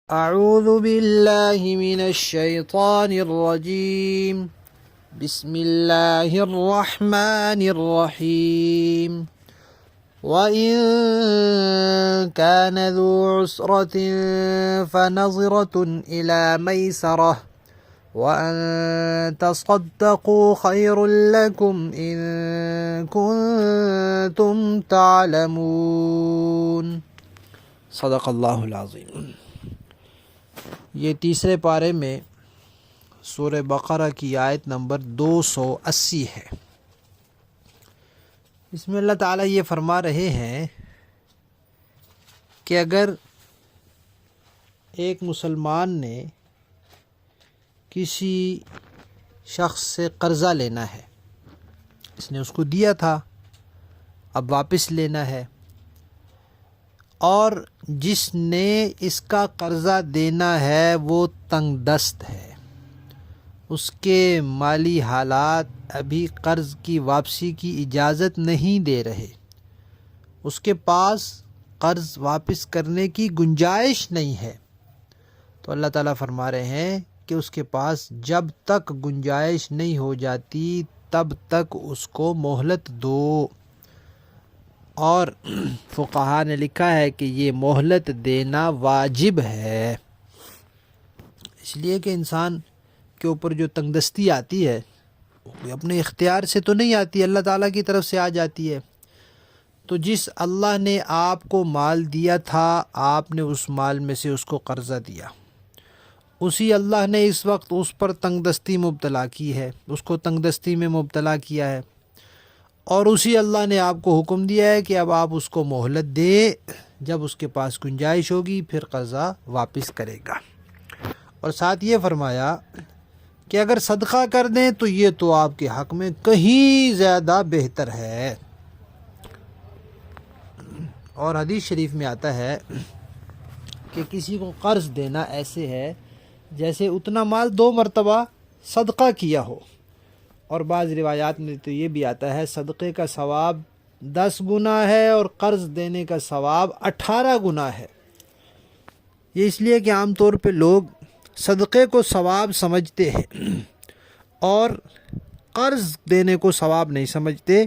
اعوذ باللہ من الشیطان الرجیم بسم اللہ الرحمن الرحیم وَإِن كَانَ ذُو عُسْرَةٍ فَنَظِرَةٌ إِلَى مَيْسَرَةٍ وَأَن تَصَدَّقُوا خَيْرٌ لَكُمْ إِن كُنتُمْ تَعْلَمُونَ۔ صدق اللہ العظیم۔ یہ تیسرے پارے میں سورہ بقرہ کی آیت نمبر 280 ہے۔ اس میں اللہ تعالیٰ یہ فرما رہے ہیں کہ اگر ایک مسلمان نے کسی شخص سے قرضہ لینا ہے، اس نے اس کو دیا تھا، اب واپس لینا ہے، اور جس نے اس کا قرضہ دینا ہے وہ تنگ دست ہے، اس کے مالی حالات ابھی قرض کی واپسی کی اجازت نہیں دے رہے، اس کے پاس قرض واپس کرنے کی گنجائش نہیں ہے، تو اللہ تعالیٰ فرما رہے ہیں کہ اس کے پاس جب تک گنجائش نہیں ہو جاتی تب تک اس کو مہلت دو۔ اور فقہاء نے لکھا ہے کہ یہ مہلت دینا واجب ہے، اس لیے کہ انسان کے اوپر جو تنگ دستی آتی ہے وہ اپنے اختیار سے تو نہیں آتی، اللہ تعالیٰ کی طرف سے آ جاتی ہے۔ تو جس اللہ نے آپ کو مال دیا تھا، آپ نے اس مال میں سے اس کو قرضہ دیا، اسی اللہ نے اس وقت اس پر تنگ دستی مبتلا کی ہے، اس کو تنگ دستی میں مبتلا کیا ہے، اور اسی اللہ نے آپ کو حکم دیا ہے کہ اب آپ اس کو مہلت دیں، جب اس کے پاس گنجائش ہوگی پھر قرضہ واپس کرے گا۔ اور ساتھ یہ فرمایا کہ اگر صدقہ کر دیں تو یہ تو آپ کے حق میں کہیں زیادہ بہتر ہے۔ اور حدیث شریف میں آتا ہے کہ کسی کو قرض دینا ایسے ہے جیسے اتنا مال 2 مرتبہ صدقہ کیا ہو، اور بعض روایات میں تو یہ بھی آتا ہے صدقے کا ثواب 10 گنا ہے اور قرض دینے کا ثواب 18 گنا ہے۔ یہ اس لیے کہ عام طور پہ لوگ صدقے کو ثواب سمجھتے ہیں اور قرض دینے کو ثواب نہیں سمجھتے،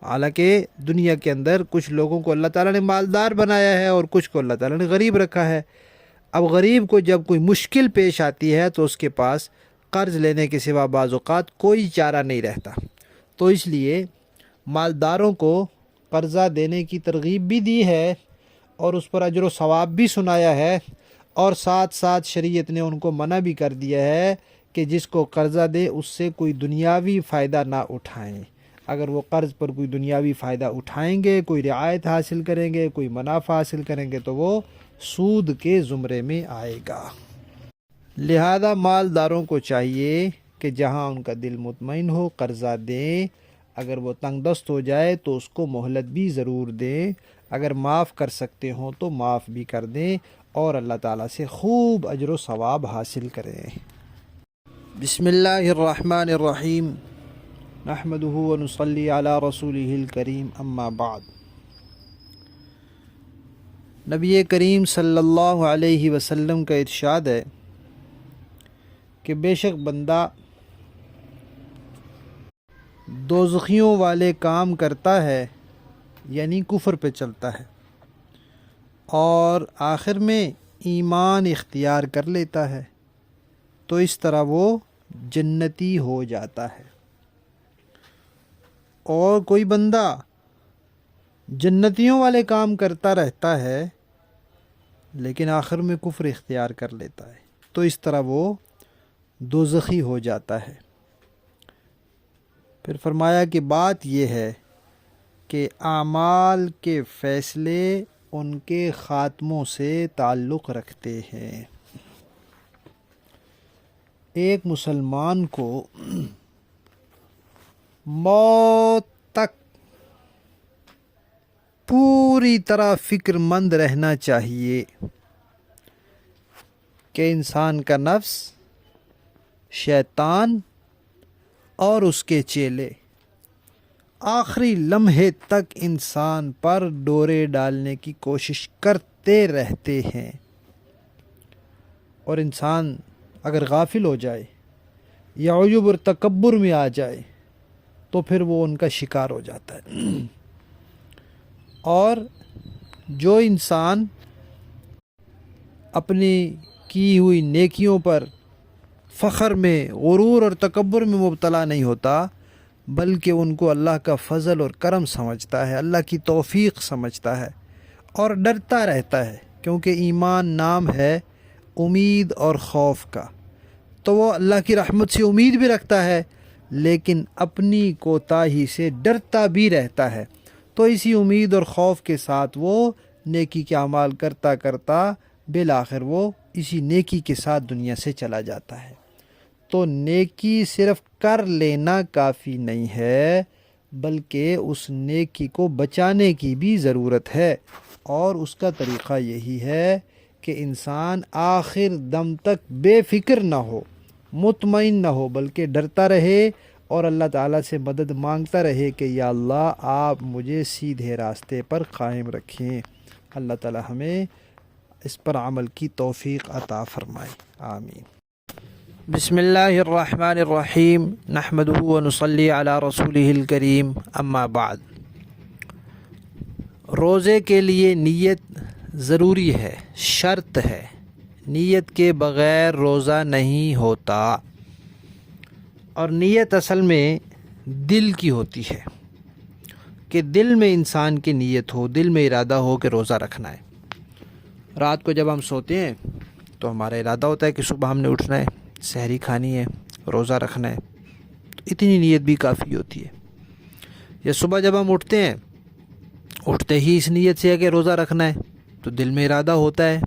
حالانکہ دنیا کے اندر کچھ لوگوں کو اللہ تعالیٰ نے مالدار بنایا ہے اور کچھ کو اللہ تعالیٰ نے غریب رکھا ہے۔ اب غریب کو جب کوئی مشکل پیش آتی ہے تو اس کے پاس قرض لینے کے سوا بعض اوقات کوئی چارہ نہیں رہتا، تو اس لیے مالداروں کو قرضہ دینے کی ترغیب بھی دی ہے اور اس پر اجر و ثواب بھی سنایا ہے، اور ساتھ ساتھ شریعت نے ان کو منع بھی کر دیا ہے کہ جس کو قرضہ دے اس سے کوئی دنیاوی فائدہ نہ اٹھائیں۔ اگر وہ قرض پر کوئی دنیاوی فائدہ اٹھائیں گے، کوئی رعایت حاصل کریں گے، کوئی منافع حاصل کریں گے تو وہ سود کے زمرے میں آئے گا۔ لہذا مالداروں کو چاہیے کہ جہاں ان کا دل مطمئن ہو قرضہ دیں، اگر وہ تنگ دست ہو جائے تو اس کو مہلت بھی ضرور دیں، اگر معاف کر سکتے ہوں تو معاف بھی کر دیں، اور اللہ تعالیٰ سے خوب اجر و ثواب حاصل کریں۔ بسم اللہ الرحمن الرحیم، نحمدہ ونصلی علی رسولہ الکریم، اما بعد۔ نبی کریم صلی اللہ علیہ وسلم کا ارشاد ہے کہ بے شک بندہ دوزخیوں والے کام کرتا ہے، یعنی کفر پہ چلتا ہے، اور آخر میں ایمان اختیار کر لیتا ہے تو اس طرح وہ جنتی ہو جاتا ہے۔ اور کوئی بندہ جنتیوں والے کام کرتا رہتا ہے لیکن آخر میں کفر اختیار کر لیتا ہے تو اس طرح وہ دوزخی ہو جاتا ہے۔ پھر فرمایا کہ بات یہ ہے کہ اعمال کے فیصلے ان کے خاتموں سے تعلق رکھتے ہیں۔ ایک مسلمان کو موت تک پوری طرح فکر مند رہنا چاہیے کہ انسان کا نفس، شیطان اور اس کے چیلے آخری لمحے تک انسان پر ڈورے ڈالنے کی کوشش کرتے رہتے ہیں، اور انسان اگر غافل ہو جائے یا عجب اور تکبر میں آ جائے تو پھر وہ ان کا شکار ہو جاتا ہے۔ اور جو انسان اپنی کی ہوئی نیکیوں پر فخر میں، غرور اور تکبر میں مبتلا نہیں ہوتا، بلکہ ان کو اللہ کا فضل اور کرم سمجھتا ہے، اللہ کی توفیق سمجھتا ہے اور ڈرتا رہتا ہے، کیونکہ ایمان نام ہے امید اور خوف کا۔ تو وہ اللہ کی رحمت سے امید بھی رکھتا ہے لیکن اپنی کوتاہی سے ڈرتا بھی رہتا ہے۔ تو اسی امید اور خوف کے ساتھ وہ نیکی کے اعمال کرتا کرتا بالآخر وہ اسی نیکی کے ساتھ دنیا سے چلا جاتا ہے۔ تو نیکی صرف کر لینا کافی نہیں ہے، بلکہ اس نیکی کو بچانے کی بھی ضرورت ہے، اور اس کا طریقہ یہی ہے کہ انسان آخر دم تک بے فکر نہ ہو، مطمئن نہ ہو، بلکہ ڈرتا رہے اور اللہ تعالیٰ سے مدد مانگتا رہے کہ یا اللہ آپ مجھے سیدھے راستے پر قائم رکھیں۔ اللہ تعالیٰ ہمیں اس پر عمل کی توفیق عطا فرمائے، آمین۔ بسم اللہ الرحمن الرحیم، نحمدہ ونصلی علی رسولہ الکریم، اما بعد۔ روزے کے لیے نیت ضروری ہے، شرط ہے، نیت کے بغیر روزہ نہیں ہوتا، اور نیت اصل میں دل کی ہوتی ہے، کہ دل میں انسان کی نیت ہو، دل میں ارادہ ہو کہ روزہ رکھنا ہے۔ رات کو جب ہم سوتے ہیں تو ہمارا ارادہ ہوتا ہے کہ صبح ہم نے اٹھنا ہے، سحری کھانی ہے، روزہ رکھنا ہے، تو اتنی نیت بھی کافی ہوتی ہے۔ یا صبح جب ہم اٹھتے ہیں، اٹھتے ہی اس نیت سے ہے کہ روزہ رکھنا ہے، تو دل میں ارادہ ہوتا ہے،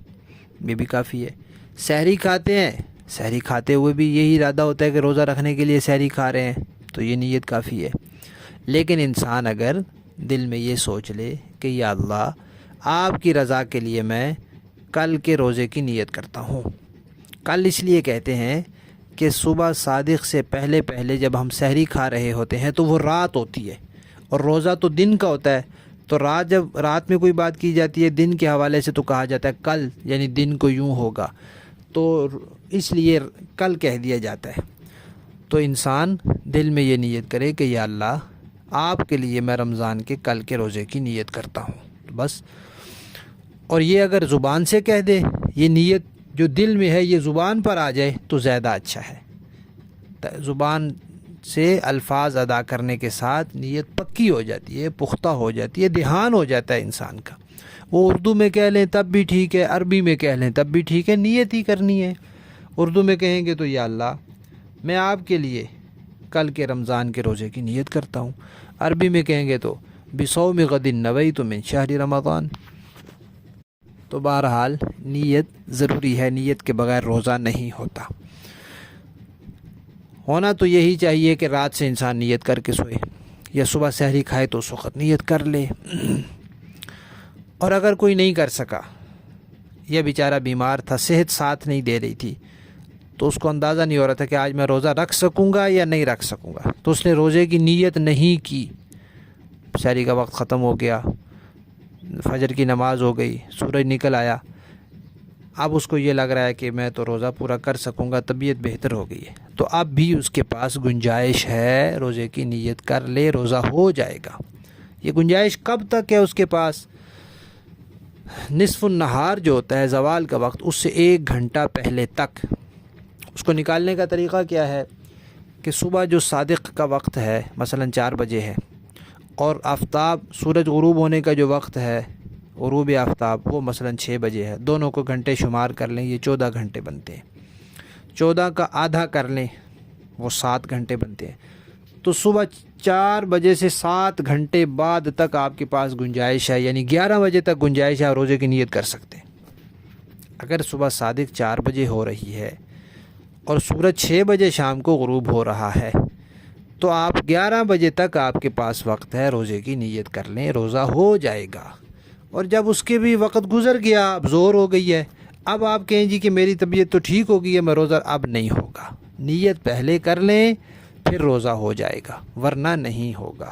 یہ بھی کافی ہے۔ سحری کھاتے ہیں، سحری کھاتے ہوئے بھی یہی ارادہ ہوتا ہے کہ روزہ رکھنے کے لیے سحری کھا رہے ہیں، تو یہ نیت کافی ہے۔ لیکن انسان اگر دل میں یہ سوچ لے کہ یا اللہ آپ کی رضا کے لیے میں کل کے روزے کی نیت کرتا ہوں۔ کل اس لیے کہتے ہیں کہ صبح صادق سے پہلے پہلے جب ہم سحری کھا رہے ہوتے ہیں تو وہ رات ہوتی ہے، اور روزہ تو دن کا ہوتا ہے، تو جب رات میں کوئی بات کی جاتی ہے دن کے حوالے سے تو کہا جاتا ہے کل، یعنی دن کو یوں ہوگا، تو اس لیے کل کہہ دیا جاتا ہے۔ تو انسان دل میں یہ نیت کرے کہ یا اللہ آپ کے لیے میں رمضان کے کل کے روزے کی نیت کرتا ہوں، بس۔ اور یہ اگر زبان سے کہہ دے، یہ نیت جو دل میں ہے یہ زبان پر آ جائے تو زیادہ اچھا ہے۔ زبان سے الفاظ ادا کرنے کے ساتھ نیت پکی ہو جاتی ہے، پختہ ہو جاتی ہے، دھیان ہو جاتا ہے انسان کا۔ وہ اردو میں کہہ لیں تب بھی ٹھیک ہے، عربی میں کہہ لیں تب بھی ٹھیک ہے، نیت ہی کرنی ہے۔ اردو میں کہیں گے تو یا اللہ میں آپ کے لیے کل کے رمضان کے روزے کی نیت کرتا ہوں، عربی میں کہیں گے تو بصوم غد نویت من شہر رمضان۔ تو بہرحال نیت ضروری ہے، نیت کے بغیر روزہ نہیں ہوتا۔ ہونا تو یہی چاہیے کہ رات سے انسان نیت کر کے سوئے، یا صبح سحری کھائے تو اس وقت نیت کر لے۔ اور اگر کوئی نہیں کر سکا، یا بیچارہ بیمار تھا، صحت ساتھ نہیں دے رہی تھی، تو اس کو اندازہ نہیں ہو رہا تھا کہ آج میں روزہ رکھ سکوں گا یا نہیں رکھ سکوں گا، تو اس نے روزے کی نیت نہیں کی، سحری کا وقت ختم ہو گیا، فجر کی نماز ہو گئی، سورج نکل آیا، اب اس کو یہ لگ رہا ہے کہ میں تو روزہ پورا کر سکوں گا، طبیعت بہتر ہو گئی ہے، تو اب بھی اس کے پاس گنجائش ہے، روزے کی نیت کر لے، روزہ ہو جائے گا۔ یہ گنجائش کب تک ہے اس کے پاس؟ نصف النہار جو ہوتا ہے، زوال کا وقت، اس سے 1 گھنٹہ پہلے تک۔ اس کو نکالنے کا طریقہ کیا ہے کہ صبح جو صادق کا وقت ہے، مثلا 4 بجے ہے، اور آفتاب سورج غروب ہونے کا جو وقت ہے، غروب آفتاب، وہ مثلا 6 بجے ہے، دونوں کو گھنٹے شمار کر لیں، یہ 14 گھنٹے بنتے ہیں۔ 14 کا آدھا کر لیں، وہ 7 گھنٹے بنتے ہیں۔ تو صبح 4 بجے سے 7 گھنٹے بعد تک آپ کے پاس گنجائش ہے، یعنی 11 بجے تک گنجائش ہے، روزے کی نیت کر سکتے ہیں۔ اگر صبح صادق 4 بجے ہو رہی ہے اور سورج 6 بجے شام کو غروب ہو رہا ہے، تو آپ 11 بجے تک آپ کے پاس وقت ہے، روزے کی نیت کر لیں، روزہ ہو جائے گا۔ اور جب اس کے بھی وقت گزر گیا، اب زور ہو گئی ہے، اب آپ کہیں جی کہ میری طبیعت تو ٹھیک ہو گئی ہے، میں روزہ اب نہیں ہوگا، نیت پہلے کر لیں، پھر روزہ ہو جائے گا، ورنہ نہیں ہوگا۔